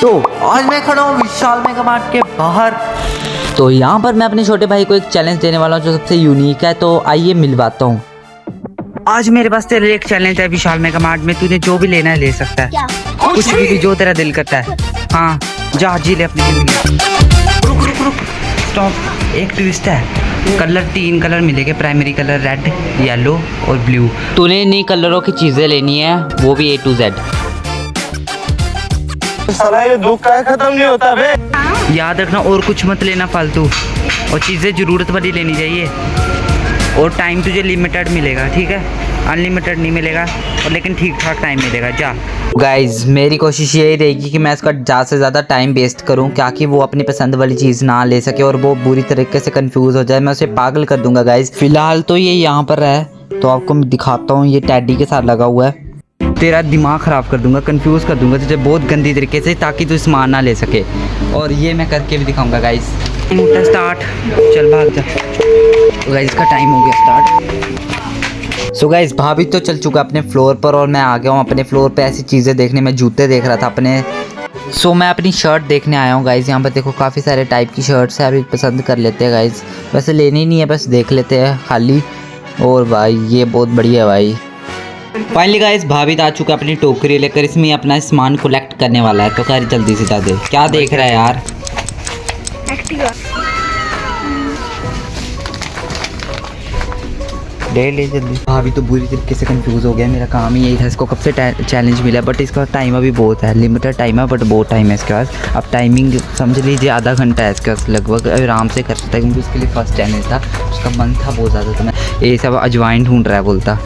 तो आज मैं खड़ा हूँ विशाल मेगा मार्ट के बाहर। तो यहाँ पर मैं अपने छोटे भाई को एक चैलेंज देने वाला हूँ जो सबसे यूनिक है, तो आइए मिलवाता हूँ। आज मेरे पास तेरे लिए एक चैलेंज है विशाल मेगा मार्ट में, तूने जो भी लेना है ले सकता है। कुछ भी जो तेरा दिल करता है। हाँ जा जी ले अपनी जिंदगी। रुक रुक रुक स्टॉप। एक ट्विस्ट है, कलर 3 कलर मिलेंगे, प्राइमरी कलर रेड, येलो और ब्लू। तूने इन्हीं कलरों की चीजें लेनी है, वो भी A to Z। साला ये दुख का खत्म नहीं होता बे। याद रखना और कुछ मत लेना फालतू, और चीज़ें ज़रूरत वाली लेनी चाहिए। और टाइम तुझे लिमिटेड मिलेगा, ठीक है, अनलिमिटेड नहीं मिलेगा, और लेकिन ठीक ठाक टाइम मिलेगा। जा गाइज मेरी कोशिश यही रहेगी कि मैं इसका ज़्यादा से ज़्यादा टाइम वेस्ट करूं, ताकि वो अपनी पसंद वाली चीज़ ना ले सके और वो बुरी तरीके से कंफ्यूज हो जाए। मैं उसे पागल कर दूंगा गाइज। फिलहाल तो ये यहाँ पर है, तो आपको मैं दिखाता हूँ। ये टैडी के साथ लगा हुआ है। तेरा दिमाग ख़राब कर दूंगा, कंफ्यूज कर दूंगा तुझे बहुत गंदी तरीके से, ताकि तू सामान ना ले सके। और ये मैं करके भी दिखाऊंगा गाइज। मोटा स्टार्ट, चल भाग जा। तो गाइज इसका टाइम हो गया स्टार्ट। सो गाइज भाभी तो चल चुका अपने फ्लोर पर और मैं आ गया हूँ अपने फ्लोर पे ऐसी चीज़ें देखने। मैं जूते देख रहा था अपने। सो मैं अपनी शर्ट देखने आया हूँ गाइज। यहाँ पर देखो काफ़ी सारे टाइप की शर्ट्स है, अभी पसंद कर लेते हैं गाइज। वैसे लेनी नहीं है, बस देख लेते हैं खाली। और भाई ये बहुत बढ़िया है भाई। फाइनली गाइस भाभी आ चुका अपनी टोकरी लेकर, इसमें अपना सामान कलेक्ट करने वाला है। तो कर जल्दी से जा दे। क्या देख रहा है यार? ले जल्दी। भाभी तो बुरी तरीके से कंफ्यूज हो गया। मेरा काम ही यही था, इसको कब से चैलेंज मिला, बट इसका टाइम अभी बहुत है, लिमिटेड टाइम है, बट बहुत टाइम है इसके पास। अब टाइमिंग समझ लीजिए आधा घंटा है इसके पास लगभग। आराम से कर सकता है क्योंकि उसके लिए फर्स्ट चैलेंज था, उसका मन था बहुत ज़्यादा। तो मैं ये सब अजवाइन ढूंढ रहा है बोलता।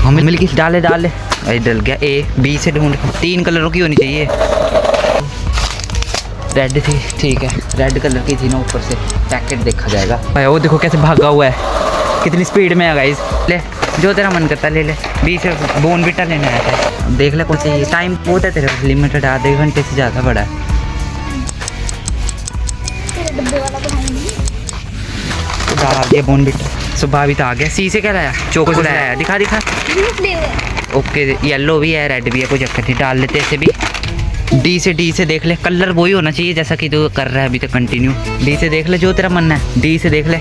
हमें मिल गई। डाले डल गया। A B से ढूंढ। 3 कलरों की होनी चाहिए। रेड थी, ठीक है, रेड कलर की थी ना। ऊपर से पैकेट देखा जाएगा। भाई वो देखो कैसे भागा हुआ है, कितनी स्पीड में है गाइस। ले जो तेरा मन करता है ले ले। B से बोनविटा लेना है। देख ले कौन सी। टाइम बहुत है तेरे पास, लिमिटेड, आधे घंटे से ज़्यादा बड़ा है। डाल ये बोनविटा। सो भाभी तो आ गया। C से क्या लाया? चोको लाया। दिखा दिखा। ओके येलो भी है, रेड भी है, कोई चक्कर नहीं, डाल लेते ऐसे भी। D से देख ले, कलर वही होना चाहिए जैसा कि तू कर रहा है अभी तक कंटिन्यू। D से देख ले जो तेरा मन है। D से देख ले।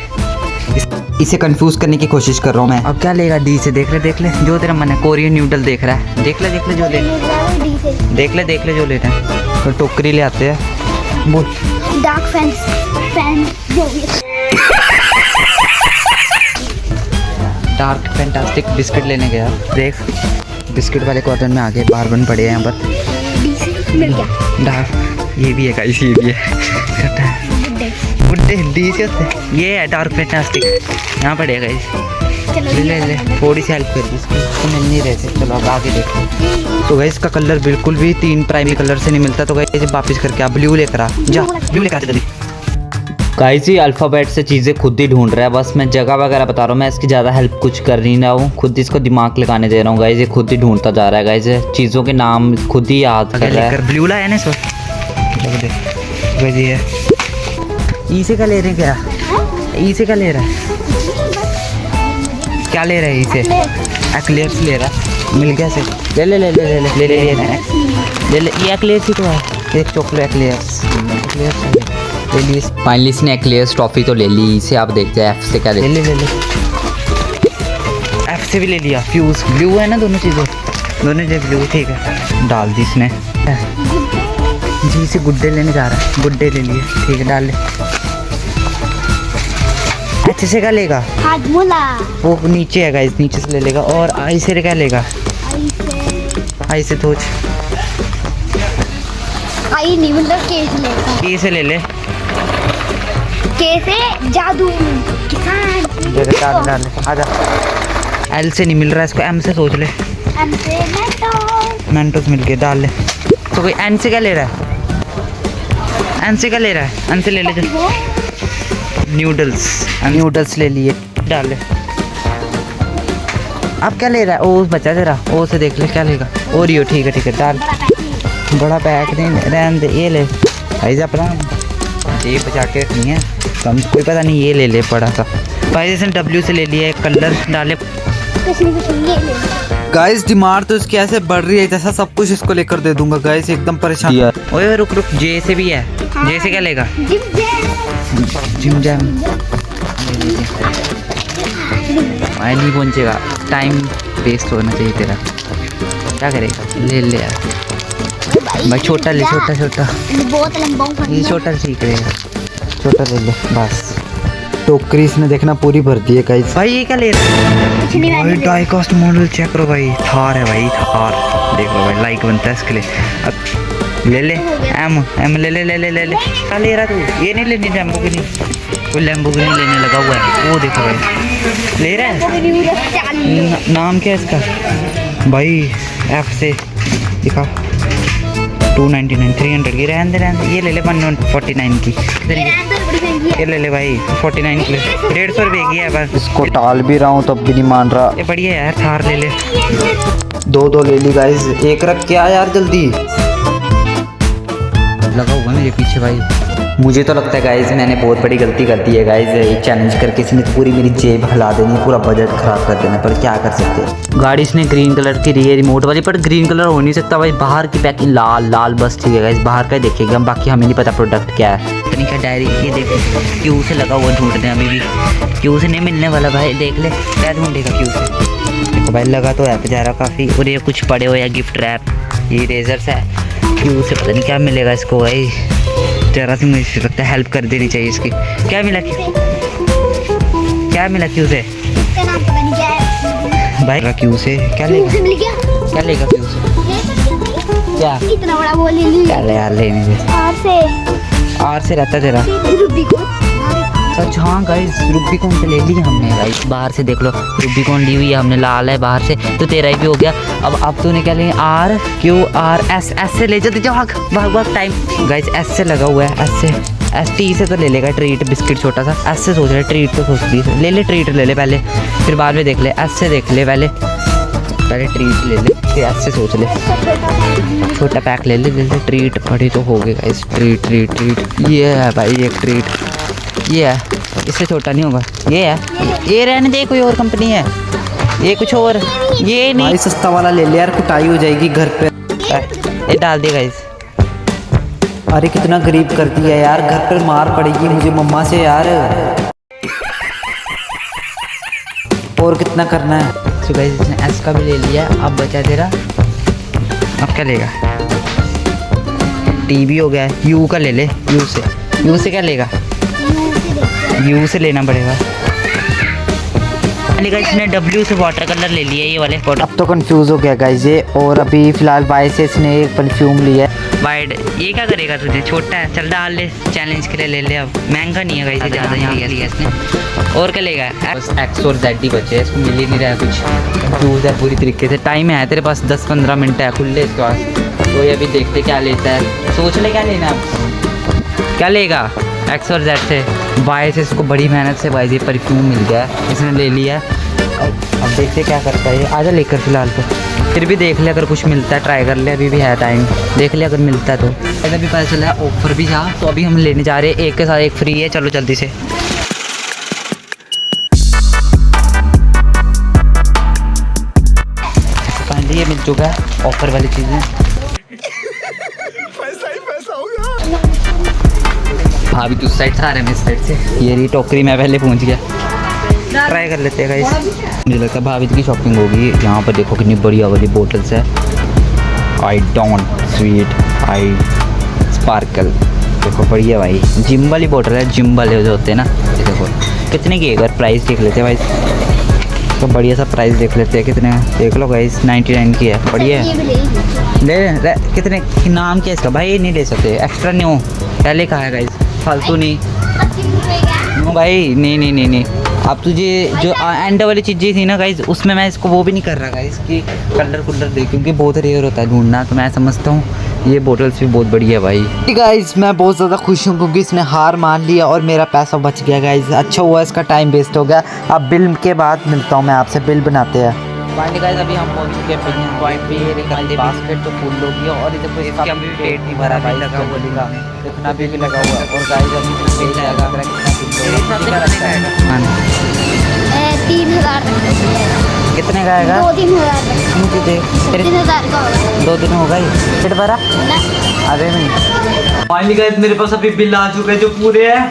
इसे कंफ्यूज करने की कोशिश कर रहा हूँ मैं। अब क्या लेगा? D से देख ले जो तेरा मन है। कोरियन नूडल देख रहा है, देख ले जो ले। देख ले जो लेना है। तो टोकरी ले आते हैं। बोल। डार्क फैन जो भी डार्क फैंटास्टिक बिस्किट लेने गया। देख बिस्किट वाले कॉर्नर में आगे बारबन पड़े हैं यहाँ पर। मिल गया। डार्क ये भी है गाइस, ये भी है। गुड्डे D से होते। ये है डार्क फैंटास्टिक, यहाँ पड़े गाइस। ले थोड़ी सी हेल्प कर दी इसको, तो मिल नहीं रहे थे। चलो अब आगे देखो। तो गाइस इसका कलर बिल्कुल भी 3 प्राइमरी कलर से नहीं मिलता। तो गाइस इसे वापस करके आप ब्लू लेकर आ जा। ब्लू लेकर आते जल्दी। गाइस ये अल्फ़ाबेट से चीज़ें खुद ही ढूंढ रहा है, बस मैं जगह वगैरह बता रहा हूँ। मैं इसकी ज़्यादा हेल्प कुछ कर नहीं रहा हूँ, खुद इसको दिमाग लगाने दे रहा हूँ। गाइस ये खुद ही ढूंढता जा रहा है। गाइस चीज़ों के नाम खुद ही याद कर रहा है। ब्लू लाया ना इस वक्त। E से क्या ले रहे हैं? क्या E से क्या ले रहा है? क्या ले रहा है? E से एक्लेयर्स ले रहा है। मिल गया से। ले ले ले ले ले ले ले ले ले ले। ये एक्लेयर्स ही तो है, एक चॉकलेट एक्लेयर्स ले लिए। फाइनली इसने एक्लेयर्स ट्रॉफी तो ले ली। इसे आप देखते हैं F से क्या ले ले ले ले। F से भी ले लिया। फ्यूज ब्लू है ना, दोनों चीज़ें, दोनों चीज़ें ब्लू, ठीक है, डाल दी इसने। G से गुड्डे लेने जा रहा है। गुड्डे ले लिए, ठीक है, डाल ले। H से क्या लेगा? हाजमोला। वो नीचे है गाइस, नीचे से ले लेगा। और I से क्या लेगा? I से सोच। आई नहीं मतलब के से लेगा। K से ले ले। के से जादू किसान। ले डाल आजा। L से नहीं मिल रहा है इसको, M से सोच ले। एम से मेंटोस मिल गए, डाल ले। तो कोई N से क्या ले रहा है? N से क्या ले रहा है? N से ले ले जो। न्यूडल्स ले लिए, डाल ले। अब क्या ले रहा है? ओ बचा तेरा। ओ से देख ले क्या लेगा। ओरियो, ठीक है डाल। बड़ा पैक नहीं, रहने दे, ये ले। भाई अपना ये बचा के रखनी है, कम कोई पता नहीं। ये ले ले बड़ा सा। भाई जैसे W से ले लिया, एक कलर डाले। कुछ नहीं ये ले गाइस डिमांड तो इसकी ऐसे बढ़ रही है जैसा सब कुछ इसको लेकर दे दूंगा गाइस, एकदम परेशान। ओए रुक रुक, जे से भी है। जे से क्या लेगा? जिम जैम भाई नहीं पहुंचेगा, टाइम वेस्ट होना चाहिए तेरा। क्या करेगा? ले ले यार भाई, छोटा ले, छोटा छोटा, बहुत लंबा ये छोटा ठीक रहेगा। छोटा ले ले बस। टोकरी इसने देखना पूरी भर दी है गाइस। भाई ये क्या ले रहा है? कुछ नहीं भाई डाई कास्ट मॉडल चेक करो भाई, थार है भाई, थार देख लो भाई, लाइक बनता है इसके लिए। अब ले ले एम ले ले ले ले ले ले। क्या ले रहा तू? ये नहीं लेनी लैम्बोर्गिनी, कोई लैम्बोर्गिनी लेने लगा हुआ है वो, देखो भाई ले रहा है। नाम क्या है इसका भाई? एफ से दिखा, 299 300 की, रहने दे। ये ले ले 149 की, ये ले ले भाई 49 की, 150 रुपये की है बस। इसको टाल भी रहा हूँ तब भी नहीं मान रहा। ये बढ़िया यार, थार ले ले। दो ले ली गाइस, एक रख के आ यार जल्दी। लगा हुआ मेरे पीछे भाई। मुझे तो लगता है गाइस मैंने बहुत बड़ी गलती कर दी है गाइस, ये चैलेंज करके इसने तो पूरी मेरी जेब हिला देनी, पूरा बजट खराब कर देना, पर क्या कर सकते हैं। गाड़ी इसने ग्रीन कलर की ली है रिमोट वाली, पर ग्रीन कलर हो नहीं सकता भाई, बाहर की पैकिंग लाल लाल बस ठीक है गाइस, बाहर का ही देखेंगे हम, बाकी हमें नहीं पता प्रोडक्ट क्या है। इतनी क्या डायरी, ये देखो क्यू से लगा हुआ ढूंढते हैं अभी भी, क्यू से नहीं मिलने वाला भाई, देख ले क्या ढूंढेगा क्यू से। देखो भाई लगा तो है बेचारा काफ़ी, और ये कुछ पड़े हो या गिफ्ट रैप, ये रेजर्स है। क्यू से पता नहीं क्या मिलेगा इसको भाई, जरा सी मुझे लगता है हेल्प कर देनी चाहिए इसकी। क्या मिला क्यू से इसका नाम पता नहीं क्या है भाई? क्यू से क्या लेगा? मुझे मिल गया क्या लेगा क्यू से? क्या इतना बड़ा वो ले ली क्या ले यार, लेने दे। आर से रहता है तेरा रूबी को सच? हाँ गाइस रूबीकॉन से ले ली हमने गाइस, बाहर से देख लो रूबीकॉन ली हुई है हमने, लाल है बाहर से, तो तेरा ही भी हो गया। अब तूने क्या लिया? R Q R S, S से ले जाते जाओ, भाग टाइम गाइस, एस से लगा हुआ है, एस से, एस टी से तो ले लेगा ट्रीट बिस्किट छोटा सा, एस से सोच रहे ट्रीट तो सोच ली, ले ले ट्रीट ले ले पहले, फिर बाद में देख ले, एस से देख ले पहले ट्रीट ले ले, फिर एस से सोच ले, छोटा पैक ले ले ट्रीट, बड़ी तो हो गए गाइस, ट्रीट ट्रीट ट्रीट। ये है भाई एक ट्रीट, ये है, इससे छोटा नहीं होगा, ये है, ये रहने दे, कोई और कंपनी है, ये कुछ और, ये नहीं भाई सस्ता वाला ले ले यार, कुटाई हो जाएगी घर पे। ये डाल दे गाइस। अरे कितना गरीब कर दिया यार, घर पर मार पड़ेगी मुझे मम्मा से यार। और कितना करना है? तो गाइस इसने एस का भी ले लिया, अब बचा तेरा, अब क्या लेगा? टी भी हो गया है, यू का ले ले, यू से क्या लेगा? यू से लेना पड़ेगा। इसने डब्ल्यू से वाटर कलर ले लिया, ये वाले अब तो कंफ्यूज हो गया गाइस ये, और अभी फिलहाल वाई से इसने एक परफ्यूम लिया है। वाइड, ये क्या करेगा तुझे? छोटा है, चल डाल ले, चैलेंज के लिए ले ले, अब महंगा नहीं है गाइस, ज़्यादा नहीं लिया इसने। और क्या लेगा? बस एक्स और जेड ही बचे, इसको मिल ही नहीं रहा है कुछ, कंफ्यूज है पूरी तरीके से। टाइम है तेरे पास 10-15 मिनट है खुले इसके पास, तो ये अभी देखते क्या लेता है, सोच ले क्या लेना है, क्या लेगा? एक्स और जेड से, वाई से इसको बड़ी मेहनत से भाई ये परफ्यूम मिल गया है, इसने ले लिया है। अब देखते क्या करता है ये, आजा लेकर फिलहाल तो, फिर भी देख ले अगर कुछ मिलता है, ट्राई कर ले, अभी भी है टाइम, देख ले अगर मिलता है तो। ऐसा भी पता चला है ऑफर भी था, तो अभी हम लेने जा रहे हैं, एक के साथ एक फ्री है, चलो जल्दी से। फाइनली ये मिल चुका है ऑफर वाली चीज़ें, भाभी तू साइड से आ रहे हैं, इस साइड से, ये रही टोकरी, मैं पहले पहुंच गया, ट्राई कर लेते हैं गाइस। मुझे लगता है भाभी की शॉपिंग होगी। यहाँ पर देखो कितनी बढ़िया वाली बोटल्स है, I don't sweet I sparkle, देखो बढ़िया भाई, जिम वाली बोतल है, जिम वाले जो होते हैं ना, ये देखो कितने की, एक बार प्राइस देख लेते हैं भाई, तो बढ़िया सा प्राइस देख लेते हैं कितने, देख लो गाइस 99 की है, बढ़िया है, ले कितने, नाम क्या इसका भाई? ये नहीं ले सकते, एक्स्ट्रा नहीं हो, पहले कहा है गाइस, फालतू नहीं भाई, नहीं। अब तुझे जो एंड वाली चीज़ें थी ना गाइस, उसमें मैं इसको वो भी नहीं कर रहा गाइस कि कलर दे, क्योंकि बहुत रेयर होता है ढूंढना, तो मैं समझता हूँ ये बोटल्स भी बहुत बढ़िया है भाई। गाइस मैं बहुत ज़्यादा खुश हूँ क्योंकि इसने हार मान लिया और मेरा पैसा बच गया गाइस, अच्छा हुआ, इसका टाइम वेस्ट हो गया। अब बिल के बाद मिलता हूँ मैं आपसे, बिल बनाते हैं। फाइनली गाइस अभी हम पहुंच चुके हैं पिकनिक पॉइंट पे, ये निकालते बास्केट तो फुल हो गई, और इधर कोई इसका भी पेट नहीं भरा भाई, लगा हुआ लिखा, इतना भी लगा हुआ है, और गाइस अभी पेट लगा रहा है, कितना 3000 3000 कितने का आएगा? 2-3 हज़ार मुझे दे फिर 3,000 का होगा 2 दिन हो गए फिर भरा ना। अरे नहीं। फाइनली गाइस मेरे पास अभी बिल आ चुके हैं जो पूरे हैं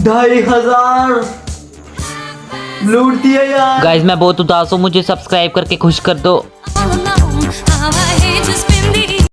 2500 लूट दिया यार। गाइस मैं बहुत उदास हूँ, मुझे सब्सक्राइब करके खुश कर दो।